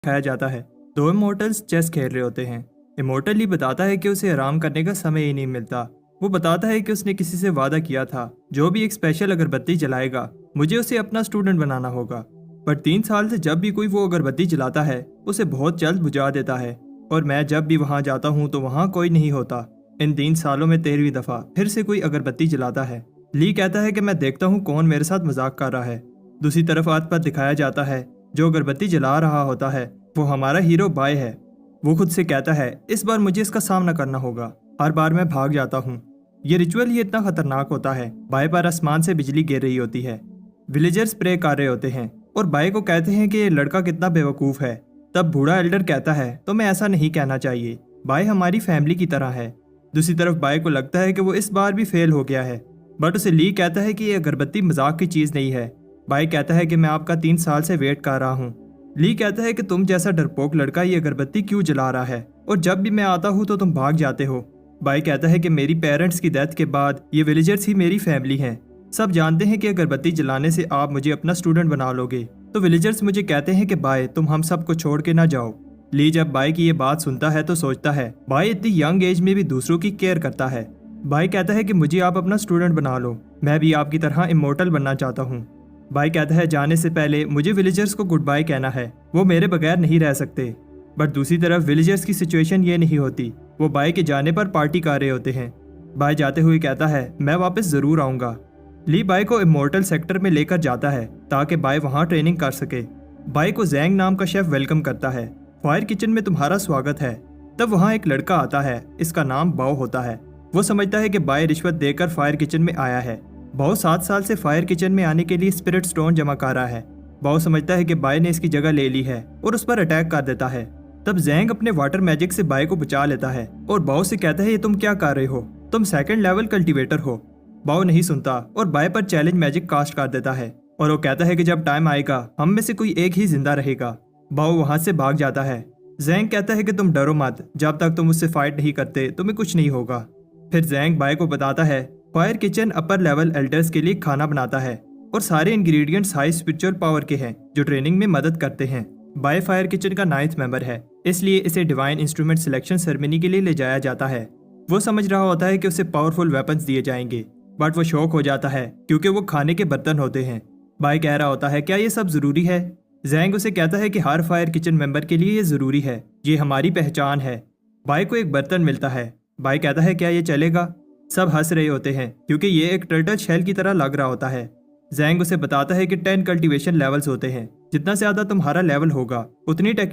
दिखाया जाता है। दो इमोर्टल्स चेस खेल रहे होते हैं। इमोर्टल ही बताता है कि उसे आराम करने का समय ही नहीं मिलता। वो बताता है कि उसने किसी से वादा किया था, जो भी एक स्पेशल अगरबत्ती जलाएगा मुझे उसे अपना स्टूडेंट बनाना होगा। पर 3 साल से जब भी कोई वो अगरबत्ती जलाता है उसे बहुत जल्द बुझा देता है, और मैं जब भी वहाँ जाता हूँ तो वहाँ कोई नहीं होता। इन 3 सालों में 13वीं दफ़ा फिर से कोई अगरबत्ती जलाता है। ली कहता है कि मैं देखता हूँ कौन मेरे साथ मजाक कर रहा है। दूसरी तरफ आत पर दिखाया जाता है जो अगरबत्ती जला रहा होता है वो हमारा हीरो बाय है। वो खुद से कहता है इस बार मुझे इसका सामना करना होगा, हर बार मैं भाग जाता हूँ। ये रिचुअल ही इतना खतरनाक होता है। बाय पर आसमान से बिजली गिर रही होती है। विलेजर्स प्रे कर रहे होते हैं और बाय को कहते हैं कि ये लड़का कितना बेवकूफ़ है। तब बूढ़ा एल्डर कहता है तो मैं ऐसा नहीं कहना चाहिए, बाय हमारी फैमिली की तरह है। दूसरी तरफ बाय को लगता है कि वो इस बार भी फेल हो गया है, बट उसे ली कहता है कि ये अगरबत्ती मजाक की चीज़ नहीं है। बाय कहता है कि मैं आपका 3 साल से वेट कर रहा हूँ। ली कहता है कि तुम जैसा डरपोक लड़का ये अगरबत्ती क्यों जला रहा है, और जब भी मैं आता हूँ तो तुम भाग जाते हो। बाय कहता है कि मेरी पेरेंट्स की डेथ के बाद ये विलेजर्स ही मेरी फैमिली हैं। सब जानते हैं कि अगरबत्ती जलाने से आप मुझे अपना स्टूडेंट बना लोगे। तो विलेजर्स मुझे कहते हैं कि बाय तुम हम सबको छोड़ के ना जाओ। ली जब बाय की ये बात सुनता है तो सोचता है बाय इतनी यंग एज में भी दूसरों की केयर करता है। बाय कहता है कि मुझे आप अपना स्टूडेंट बना लो, मैं भी आपकी तरह इमोर्टल बनना चाहता हूँ। बाय कहता है जाने से पहले मुझे विलेजर्स को गुड बाय कहना है, वो मेरे बगैर नहीं रह सकते। बट दूसरी तरफ विलेजर्स की सिचुएशन ये नहीं होती। वो बाय के जाने पर पार्टी कर रहे होते हैं। बाय जाते हुए कहता है मैं वापस ज़रूर आऊँगा। ली बाय को इमोर्टल सेक्टर में लेकर जाता है ताकि बाय वहाँ ट्रेनिंग कर सके। बाय को जैंग नाम का शेफ वेलकम करता है। फायर किचन में तुम्हारा स्वागत है। तब वहाँ एक लड़का आता है, इसका नाम बाओ होता है। वो समझता है कि बाय रिश्वत देकर फायर किचन में आया है। बाओ 7 साल से फायर किचन में आने के लिए स्पिरिट स्टोन जमा कर रहा है। बाओ समझता है कि बाय ने इसकी जगह ले ली है और उस पर अटैक कर देता है। तब जैंग अपने वाटर मैजिक से बाय को बचा लेता है और बाओ से कहता है ये तुम क्या कर रहे हो, तुम 2nd लेवल कल्टीवेटर हो। बाओ नहीं सुनता और बाय पर चैलेंज मैजिक कास्ट कर देता है, और वो कहता है कि जब टाइम आएगा हम में से कोई एक ही जिंदा रहेगा। बाओ वहां से भाग जाता है। जैंग कहता है कि तुम डरो मत, जब तक तुम उससे फाइट नहीं करते तुम्हें कुछ नहीं होगा। फिर जैंग बाय को बताता है fire kitchen upper level elders के लिए खाना बनाता है और सारे इंग्रेडिएंट्स हाई स्पिरिचुअल पावर के हैं जो ट्रेनिंग में मदद करते हैं। बाय फायर किचन का 9th मेंबर है, इसलिए इसे डिवाइन इंस्ट्रूमेंट सिलेक्शन सेरेमनी के लिए ले जाया जाता है। वो समझ रहा होता है कि उसे पावरफुल वेपन्स दिए जाएंगे, बट वो शॉक हो जाता है क्योंकि वो खाने के बर्तन होते हैं। बाय कह रहा होता है क्या ये सब जरूरी है। जैंग उसे कहता है कि हर फायर किचन मेंबर के लिए ये जरूरी है, ये हमारी पहचान है। बाय को एक बर्तन मिलता है। बाय कहता है क्या ये चलेगा। सब हंस रहे होते हैं क्योंकि ये एक टर्टल शेल की तरह लग रहा होता है। जैंग उसे बताता है कि 10 कल्टीवेशन लेवल्स होते हैं, जितना ज्यादा तुम्हारा लेवल होगा उतनी टेक्निक